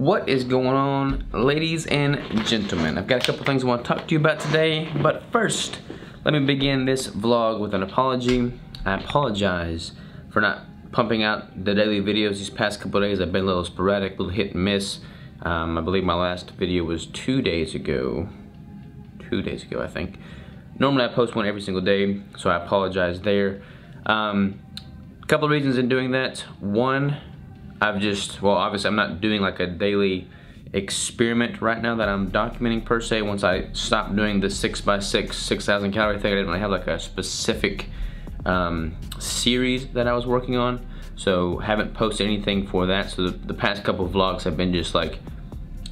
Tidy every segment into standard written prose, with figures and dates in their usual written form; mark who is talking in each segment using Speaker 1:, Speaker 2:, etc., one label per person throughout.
Speaker 1: What is going on, ladies and gentlemen? I've got a couple things I want to talk to you about today, but first, let me begin this vlog with an apology. I apologize for not pumping out the daily videos these past couple days. I've been a little sporadic, a little hit and miss. I believe my last video was 2 days ago. 2 days ago, I think. Normally I post one every single day, so I apologize there. Couple of reasons in doing that. One, obviously I'm not doing like a daily experiment right now that I'm documenting per se. Once I stopped doing the 6x6, 6,000 calorie thing, I didn't really have like a specific series that I was working on. So haven't posted anything for that. So the past couple of vlogs have been just like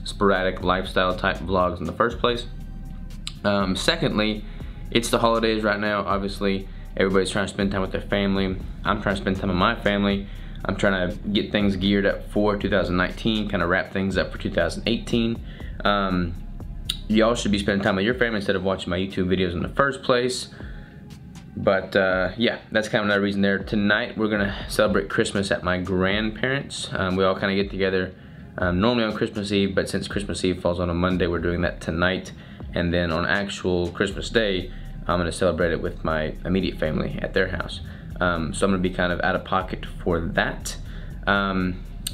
Speaker 1: sporadic lifestyle type vlogs in the first place. Secondly, it's the holidays right now. Obviously, everybody's trying to spend time with their family. I'm trying to spend time with my family. I'm trying to get things geared up for 2019, kind of wrap things up for 2018. Y'all should be spending time with your family instead of watching my YouTube videos in the first place. But yeah, that's kind of another reason there. Tonight, we're gonna celebrate Christmas at my grandparents'. We all kind of get together normally on Christmas Eve, but since Christmas Eve falls on a Monday, we're doing that tonight. And then on actual Christmas Day, I'm gonna celebrate it with my immediate family at their house. So I'm gonna be kind of out of pocket for that.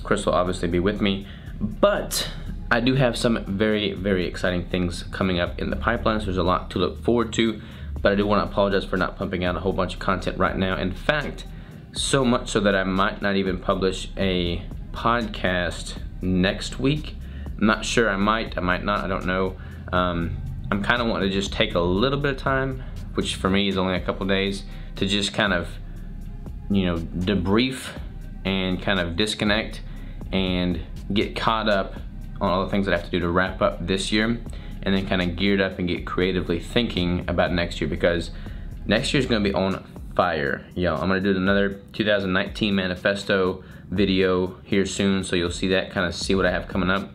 Speaker 1: Chris will obviously be with me, but I do have some very, very exciting things coming up in the pipeline, so there's a lot to look forward to, but I do wanna apologize for not pumping out a whole bunch of content right now. In fact, so much so that I might not even publish a podcast next week. I'm not sure, I might not, I don't know. I'm kind of wanting to just take a little bit of time, which for me is only a couple days, to just kind of, you know, debrief and kind of disconnect and get caught up on all the things that I have to do to wrap up this year, and then kind of geared up and get creatively thinking about next year, because next year's gonna be on fire. Yo, I'm gonna do another 2019 manifesto video here soon, so you'll see that, kind of see what I have coming up.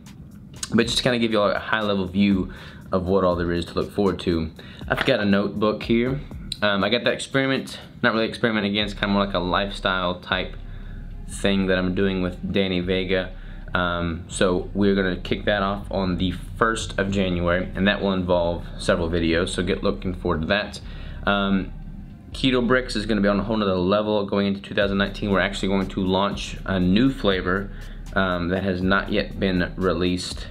Speaker 1: But just to kind of give you all a high level view of what all there is to look forward to. I've got a notebook here. I got that experiment, not really experiment again, it's kind of more like a lifestyle type thing that I'm doing with Danny Vega. So we're gonna kick that off on the 1st of January, and that will involve several videos, so get looking forward to that. Keto Bricks is gonna be on a whole nother level going into 2019. We're actually going to launch a new flavor that has not yet been released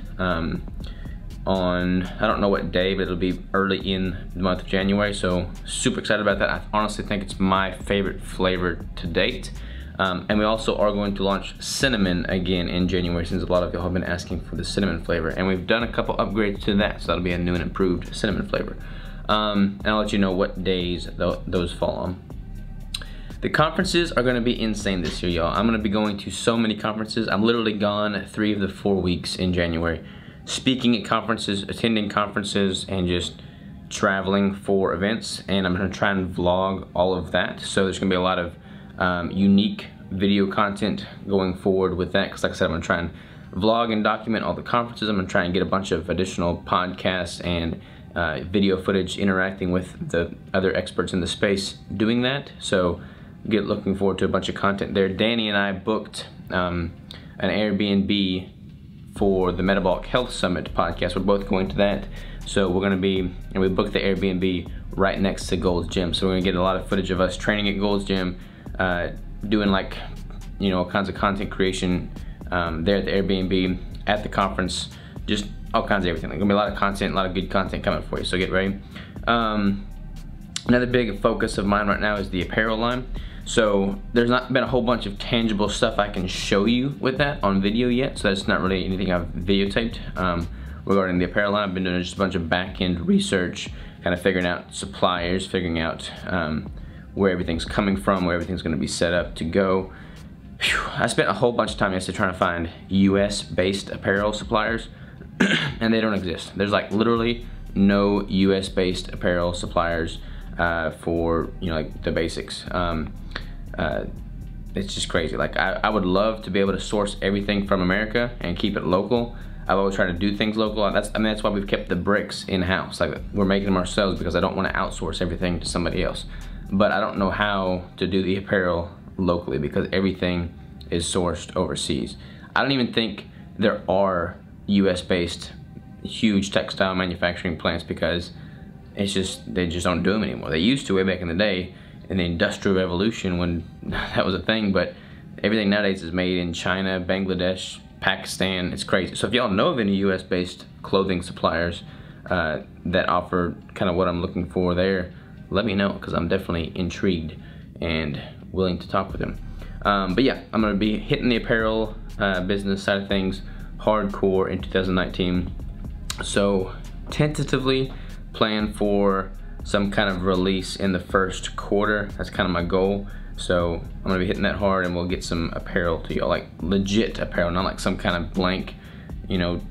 Speaker 1: on, I don't know what day, but it'll be early in the month of January, so super excited about that. I honestly think it's my favorite flavor to date. And we also are going to launch cinnamon again in January, since a lot of y'all have been asking for the cinnamon flavor, and we've done a couple upgrades to that, so that'll be a new and improved cinnamon flavor. And I'll let you know what days those fall on. The conferences are gonna be insane this year, y'all. I'm gonna be going to so many conferences. I'm literally gone 3 of the 4 weeks in January, speaking at conferences, attending conferences, and just traveling for events. And I'm gonna try and vlog all of that. So there's gonna be a lot of unique video content going forward with that, because like I said, I'm gonna try and vlog and document all the conferences. I'm gonna try and get a bunch of additional podcasts and video footage interacting with the other experts in the space doing that. So get looking forward to a bunch of content there. Danny and I booked an Airbnb for the Metabolic Health Summit podcast. We're both going to that. So we're gonna be, and we booked the Airbnb right next to Gold's Gym. So we're gonna get a lot of footage of us training at Gold's Gym, doing like, you know, all kinds of content creation there at the Airbnb, at the conference, just all kinds of everything. There's gonna be a lot of content, a lot of good content coming for you, so get ready. Another big focus of mine right now is the apparel line. So there's not been a whole bunch of tangible stuff I can show you with that on video yet, so that's not really anything I've videotaped regarding the apparel line. I've been doing just a bunch of back-end research, kind of figuring out suppliers, figuring out where everything's coming from, where everything's gonna be set up to go. Whew. I spent a whole bunch of time yesterday trying to find US-based apparel suppliers, and they don't exist. There's like literally no US-based apparel suppliers for, you know, like the basics. It's just crazy. Like I would love to be able to source everything from America and keep it local. I've always tried to do things local. That's why we've kept the bricks in-house. Like we're making them ourselves, because I don't want to outsource everything to somebody else. But I don't know how to do the apparel locally, because everything is sourced overseas. I don't even think there are US based huge textile manufacturing plants, because it's just, they just don't do them anymore. They used to way back in the day in the Industrial Revolution when that was a thing, but everything nowadays is made in China, Bangladesh, Pakistan. It's crazy. So if y'all know of any US based clothing suppliers that offer kind of what I'm looking for there, let me know, because I'm definitely intrigued and willing to talk with them. But yeah, I'm gonna be hitting the apparel business side of things hardcore in 2019. So tentatively plan for some kind of release in the first quarter. That's kind of my goal. So I'm gonna be hitting that hard, and we'll get some apparel to y'all, like legit apparel, not like some kind of blank, you know,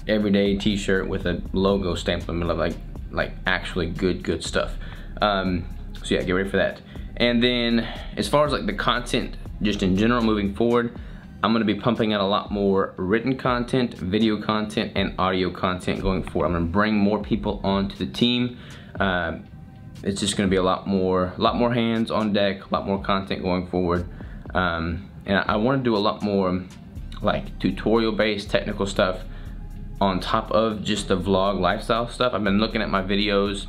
Speaker 1: everyday t-shirt with a logo stamped in the middle of, like actually good stuff. So yeah, get ready for that. And then as far as like the content just in general moving forward, I'm gonna be pumping out a lot more written content, video content, and audio content going forward. I'm gonna bring more people onto the team. It's just gonna be a lot more hands on deck, a lot more content going forward. And I wanna do a lot more like tutorial based technical stuff on top of just the vlog lifestyle stuff. I've been looking at my videos,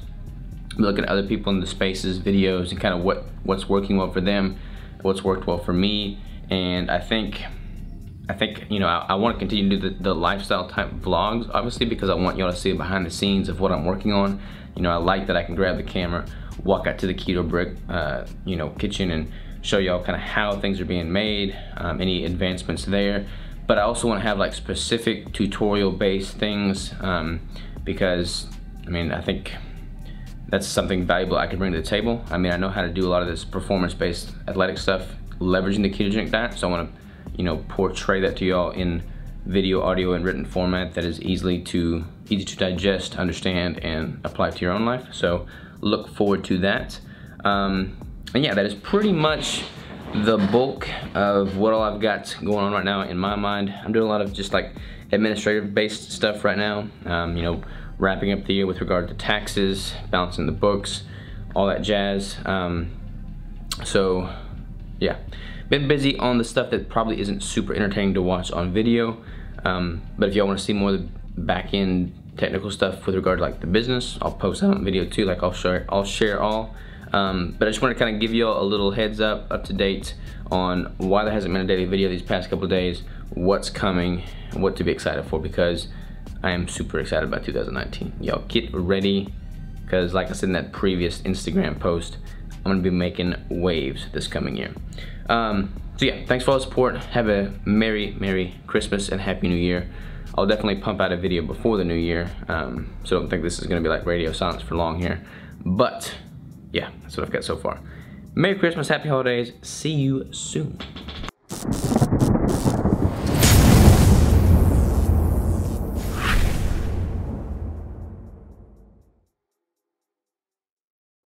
Speaker 1: looking at other people in the spaces videos, and kind of what's working well for them, what's worked well for me. And I think you know, I want to continue to do the lifestyle type vlogs, obviously, because I want y'all to see behind the scenes of what I'm working on. You know, I like that I can grab the camera, walk out to the Keto Brick you know, kitchen, and show y'all kind of how things are being made, any advancements there. But I also want to have like specific tutorial based things, because I mean, I think that's something valuable I can bring to the table. I mean, I know how to do a lot of this performance based athletic stuff, leveraging the ketogenic diet. So I want to, you know, portray that to y'all in video, audio, and written format that is easy to digest, understand, and apply to your own life. So look forward to that. And yeah, that is pretty much the bulk of what all I've got going on right now in my mind. I'm doing a lot of just like administrative based stuff right now. You know, wrapping up the year with regard to taxes, balancing the books, all that jazz. So yeah, been busy on the stuff that probably isn't super entertaining to watch on video. But if y'all want to see more of the back end technical stuff with regard to like the business, I'll post that on video too. Like I'll share all. But I just want to kind of give y'all a little heads up to date on why there hasn't been a daily video these past couple of days, what's coming, what to be excited for, because I am super excited about 2019. Y'all get ready, because like I said in that previous Instagram post, I'm gonna be making waves this coming year. So yeah, thanks for all the support. Have a Merry Christmas and Happy New Year. I'll definitely pump out a video before the new year, so don't think this is gonna be like radio silence for long here. But yeah, that's what I've got so far. Merry Christmas, Happy Holidays. See you soon.